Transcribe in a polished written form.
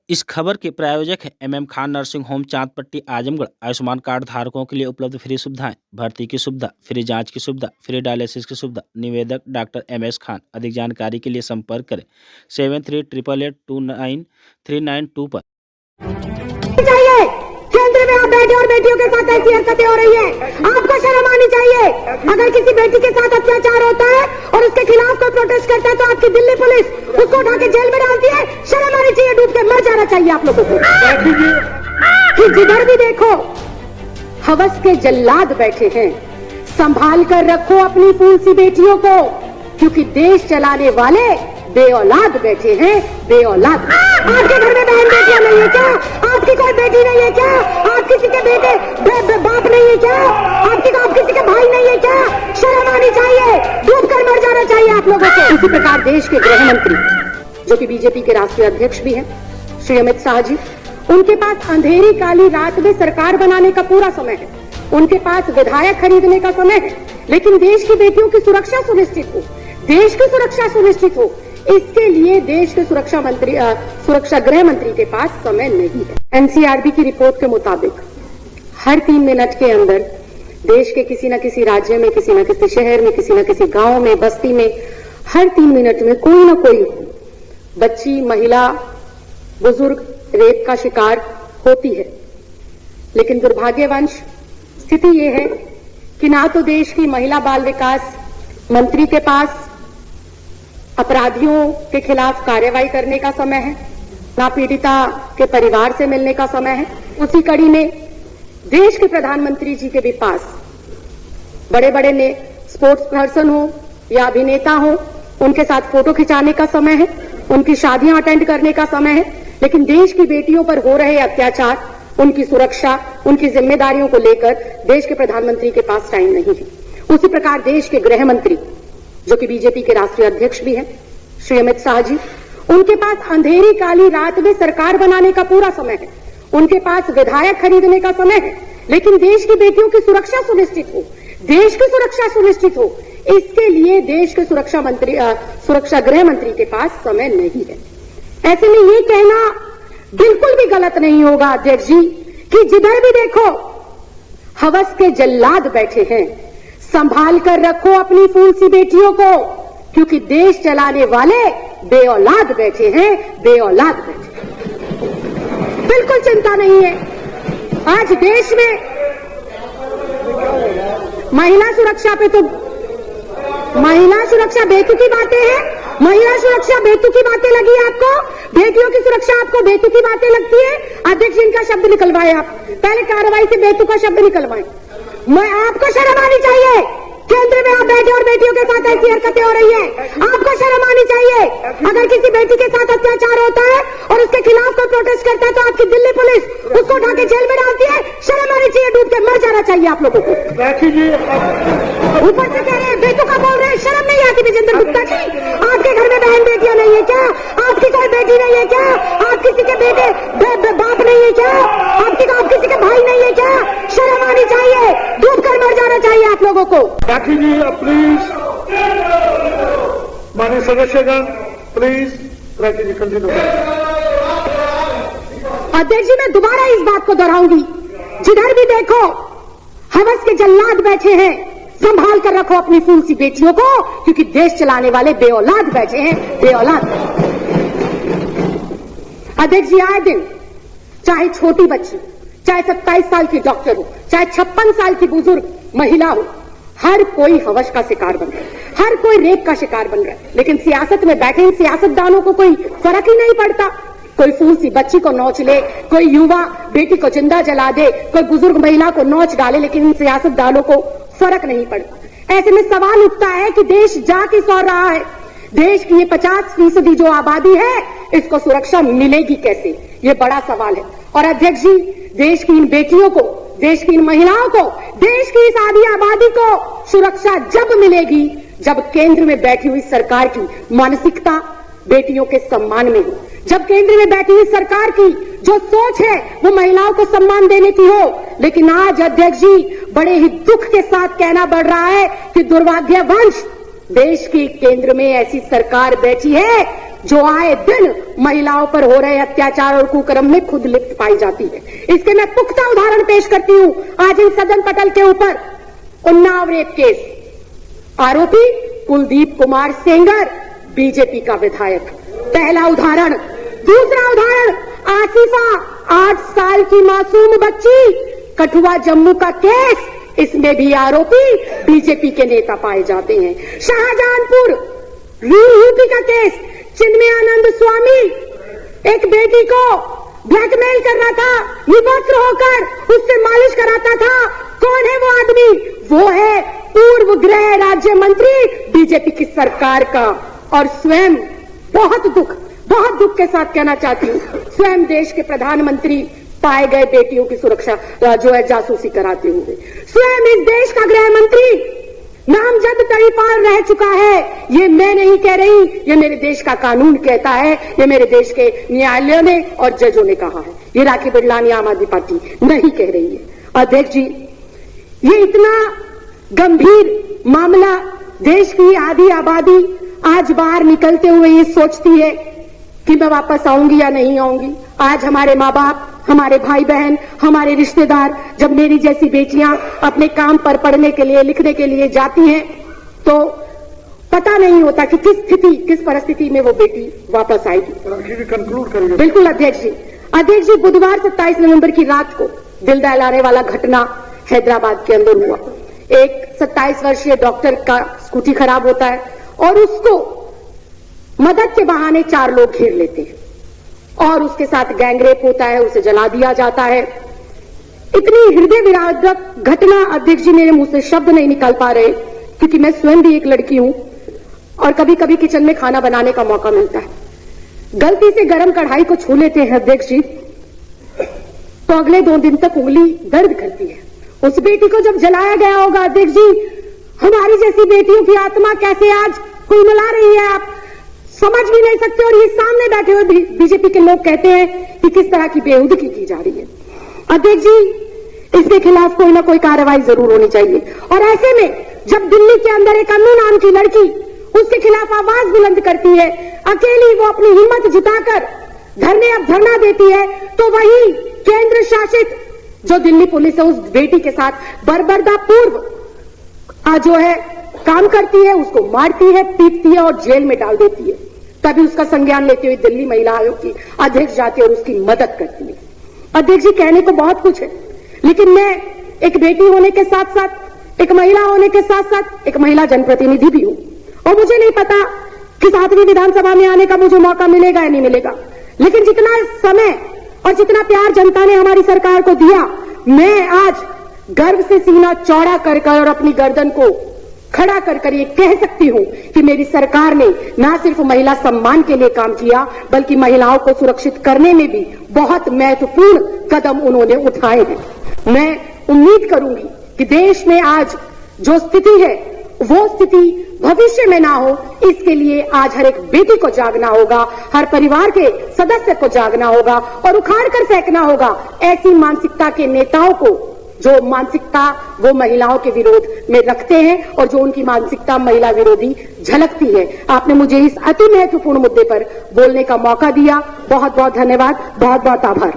इस खबर के प्रायोजक हैं MM Khan nursing home Chandpatti Azamgarh. Ayushman card धारकों के लिए उपलब्ध फ्री सुविधाएं, भर्ती की सुविधा, फ्री जांच की सुविधा, फ्री डायलिसिस की सुविधा। निवेदक डॉक्टर MS खान। अधिक जानकारी के लिए संपर्क करें 7388293992 पर। चाहिए केंद्र में आप बैठे और बेटियों के साथ ऐसी हरकतें हो रही है, आपको शर्म आनी चाहिए। अगर किसी बेटी के साथ अत्याचार होता है और उसके खिलाफ कोई प्रोटेस्ट करता है तो आपकी दिल्ली पुलिस उसको उठा के जेल में डालती है। शर्म आनी चाहिए, डूब के मर जाना चाहिए आप लोगों को। कि जिधर भी देखो हवस के जल्लाद बैठे हैं। संभाल कर रखो अपनी फूल सी बेटियों को, क्योंकि देश चलाने वाले बेऔलाद बैठे हैं, बेऔलाद। आपके घर में बहन बेटियां नहीं है क्या? आपकी कोई बेटी नहीं है क्या? आप किसी के बेटे बाप नहीं है क्या? आप किसी के भाई नहीं है क्या? शर्म आनी चाहिए, डूब कर मर जाना चाहिए आप लोगों को। इसी प्रकार देश के गृह मंत्री, जो कि बीजेपी के राष्ट्रीय अध्यक्ष भी हैं, श्री अमित शाह जी, उनके पास अंधेरी काली रात में सरकार बनाने का पूरा समय है। उनके पास विधायक खरीदने का समय है, लेकिन देश की बेटियों की सुरक्षा सुनिश्चित हो, देश की सुरक्षा सुनिश्चित हो, इसके लिए देश के सुरक्षा गृह मंत्री के पास समय नहीं है। NCRB की रिपोर्ट के मुताबिक हर 3 मिनट के अंदर देश के किसी न किसी राज्य में, किसी न किसी शहर में, किसी न किसी गांव में, बस्ती में हर 3 मिनट में कोई न कोई बच्ची, महिला, बुजुर्ग रेप का शिकार होती है। लेकिन दुर्भाग्यवश स्थिति ये है कि ना तो देश की महिला बाल विकास मंत्री के पास अपराधियों के खिलाफ कार्रवाई करने का समय है, ना पीड़िता के परिवार से मिलने का समय है। उसी कड़ी में देश के प्रधानमंत्री जी के भी पास बड़े बड़े स्पोर्ट्स पर्सन हो या अभिनेता हो, उनके साथ फोटो खिंचाने का समय है, उनकी शादियां अटेंड करने का समय है, लेकिन देश की बेटियों पर हो रहे अत्याचार, उनकी सुरक्षा, उनकी जिम्मेदारियों को लेकर देश के प्रधानमंत्री के पास टाइम नहीं है। उसी प्रकार देश के गृह मंत्री, जो कि बीजेपी के राष्ट्रीय अध्यक्ष भी हैं, श्री अमित शाह जी, उनके पास अंधेरी काली रात में सरकार बनाने का पूरा समय है। उनके पास विधायक खरीदने का समय है, लेकिन देश की बेटियों की सुरक्षा सुनिश्चित हो, देश की सुरक्षा सुनिश्चित हो, इसके लिए देश के सुरक्षा गृह मंत्री के पास समय नहीं है। ऐसे में ये कहना बिल्कुल भी गलत नहीं होगा अध्यक्ष जी कि जिधर भी देखो हवस के जल्लाद बैठे हैं। संभाल कर रखो अपनी फूल सी बेटियों को, क्योंकि देश चलाने वाले बेऔलाद बैठे हैं, बेऔलाद बैठे हैं। बिल्कुल चिंता नहीं है। आज देश में महिला सुरक्षा पे तो महिला सुरक्षा बेतुकी बातें हैं। महिला सुरक्षा बेतुकी बातें लगी आपको? बेटियों की सुरक्षा आपको बेतुकी बातें लगती है? अध्यक्ष, इनका शब्द निकलवाए आप, पहले कार्रवाई से बेतुका शब्द निकलवाए। मैं आपको शर्म आनी चाहिए। केंद्र में आप बैठे और बेटियों के साथ ऐसी हरकतें हो रही है, आपको शर्म आनी चाहिए। अगर किसी बेटी के साथ अत्याचार होता है और उसके खिलाफ कोई प्रोटेस्ट करता है तो आपकी दिल्ली पुलिस उसको उठा के जेल में डालती है। शर्म आनी चाहिए, डूब के मर जाना चाहिए आप लोगों को। ऊपर से कह रहे हैं बेतुका बोल रहे हैं, शर्म नहीं आती विजेंद्र गुप्ता जी? आपके घर में बहन बेटियां नहीं है क्या? आपकी कोई बेटी नहीं है क्या? आप किसी के बेटे बाप नहीं है क्या? आप किसी के भाई नहीं है क्या? शर्म आनी चाहिए, डूब कर मर जाना चाहिए आप लोगों को। राखी जी प्लीज, माननीय सदस्यगण प्लीज, राखी जी कंटिन्यू। अध्यक्ष जी, मैं दोबारा इस बात को दोहराऊंगी, जिधर भी देखो हवस के जल्लाद बैठे हैं। संभाल कर रखो अपनी फूल सी बेटियों को, क्योंकि देश चलाने वाले बेऔलाद बैठे हैं, बेऔलाद। अध्यक्ष जी, आए दिन चाहे छोटी बच्ची, चाहे 27 साल की डॉक्टर हो, चाहे 56 साल की बुजुर्ग महिला हो, हर कोई हवस का शिकार बन रहा है, हर कोई रेप का शिकार बन रहा है। लेकिन सियासत में बैठे इन सियासतदानों को कोई फर्क ही नहीं पड़ता। कोई फूल सी बच्ची को नोच ले, कोई युवा बेटी को जिंदा जला दे, कोई बुजुर्ग महिला को नोच डाले, लेकिन इन सियासतदानों को फर्क नहीं पड़ता। ऐसे में सवाल उठता है कि देश जा किस ओर रहा है? देश की ये 50% जो आबादी है, इसको सुरक्षा मिलेगी कैसे? ये बड़ा सवाल है। और अध्यक्ष जी, देश की इन बेटियों को, देश की इन महिलाओं को, देश की इस आधी आबादी को सुरक्षा जब मिलेगी जब केंद्र में बैठी हुई सरकार की मानसिकता बेटियों के सम्मान में हो, जब केंद्र में बैठी हुई सरकार की जो सोच है वो महिलाओं को सम्मान देने की हो। लेकिन आज अध्यक्ष जी, बड़े ही दुख के साथ कहना पड़ रहा है कि दुर्भाग्यवश देश के केंद्र में ऐसी सरकार बैठी है जो आए दिन महिलाओं पर हो रहे अत्याचार और कुकर्म में खुद लिप्त पाई जाती है। इसके मैं पुख्ता उदाहरण पेश करती हूं। आज इन सदन पटल के ऊपर उन्नाव रेप केस, आरोपी कुलदीप कुमार सेंगर, बीजेपी का विधायक, पहला उदाहरण। दूसरा उदाहरण, आसिफा 8 साल की मासूम बच्ची, कठुआ जम्मू का केस, इसमें भी आरोपी बीजेपी के नेता पाए जाते हैं। शाहजहांपुर यूपी का केस, चिन्मयानंद स्वामी एक बेटी को ब्लैकमेल कर रहा था, विवस्त्र होकर उससे मालिश कराता था। कौन है वो आदमी? वो है पूर्व गृह राज्य मंत्री बीजेपी की सरकार का। और स्वयं बहुत दुख के साथ कहना चाहती हूं, स्वयं देश के प्रधानमंत्री पाए गए बेटियों की सुरक्षा जो है जासूसी कराते हुए। स्वयं इस देश का गृह मंत्री नामजद तड़ीपार रह चुका है। ये मैं नहीं कह रही, ये मेरे देश का कानून कहता है, ये मेरे देश के न्यायालयों ने और जजों ने कहा है। ये राखी बिरलानी आम आदमी पार्टी नहीं कह रही है। अध्यक्ष जी, ये इतना गंभीर मामला, देश की आधी आबादी आज बाहर निकलते हुए ये सोचती है कि मैं वापस आऊंगी या नहीं आऊंगी। आज हमारे माँ बाप, हमारे भाई बहन, हमारे रिश्तेदार जब मेरी जैसी बेटियां अपने काम पर पढ़ने के लिए, लिखने के लिए जाती हैं, तो पता नहीं होता कि किस परिस्थिति में वो बेटी वापस आएगी। कंक्लूड करिए। बिल्कुल अध्यक्ष जी, बुधवार 27 नवंबर की रात को दिल दहलाने वाला घटना हैदराबाद के अंदर हुआ। एक 27 वर्षीय डॉक्टर का स्कूटी खराब होता है और उसको मदद के बहाने 4 लोग घेर लेते हैं और उसके साथ गैंगरेप होता है, उसे जला दिया जाता है। इतनी हृदय विदारक घटना अध्यक्ष जी, मेरे मुंह से शब्द नहीं निकल पा रहे, क्योंकि मैं स्वयं भी एक लड़की हूं और कभी कभी किचन में खाना बनाने का मौका मिलता है। गलती से गर्म कढ़ाई को छू लेते हैं अध्यक्ष जी, तो अगले 2 दिन तक उंगली दर्द करती है। उस बेटी को जब जलाया गया होगा अध्यक्ष जी, हमारी जैसी बेटियों की आत्मा कैसे आज कुलमिला रही है, आप समझ भी नहीं सकते। और ये सामने बैठे हुए बीजेपी के लोग कहते हैं कि किस तरह की बेहुदगी की जा रही है। अध्यक्ष जी, इसके खिलाफ कोई ना कोई कार्रवाई जरूर होनी चाहिए। और ऐसे में जब दिल्ली के अंदर एक अन्नू नाम की लड़की उसके खिलाफ आवाज बुलंद करती है, अकेली वो अपनी हिम्मत जुटाकर धरना देती है, तो वही केंद्र शासित जो दिल्ली पुलिस है उस बेटी के साथ बर्बरता पूर्व जो है काम करती है, उसको मारती है, पीटती है और जेल में डाल देती है। तभी उसका संज्ञान लेते हुए दिल्ली महिला आयोग की अध्यक्ष जाती है और उसकी मदद करती है। अध्यक्ष जी, कहने को बहुत कुछ है, लेकिन मैं एक बेटी होने के साथ साथ, एक महिला होने के साथ साथ एक महिला जनप्रतिनिधि भी हूं और मुझे नहीं पता कि 7वीं विधानसभा में आने का मुझे मौका मिलेगा या नहीं मिलेगा, लेकिन जितना समय और जितना प्यार जनता ने हमारी सरकार को दिया, मैं आज गर्व से सीना चौड़ा कर और अपनी गर्दन को खड़ा कर ये कह सकती हूं कि मेरी सरकार ने न सिर्फ महिला सम्मान के लिए काम किया, बल्कि महिलाओं को सुरक्षित करने में भी बहुत महत्वपूर्ण कदम उन्होंने उठाए हैं। मैं उम्मीद करूंगी कि देश में आज जो स्थिति है वो स्थिति भविष्य में ना हो, इसके लिए आज हर एक बेटी को जागना होगा, हर परिवार के सदस्य को जागना होगा और उखाड़ कर फेंकना होगा ऐसी मानसिकता के नेताओं को जो मानसिकता वो महिलाओं के विरोध में रखते हैं और जो उनकी मानसिकता महिला विरोधी झलकती है। आपने मुझे इस अति महत्वपूर्ण मुद्दे पर बोलने का मौका दिया, बहुत बहुत धन्यवाद, बहुत बहुत आभार।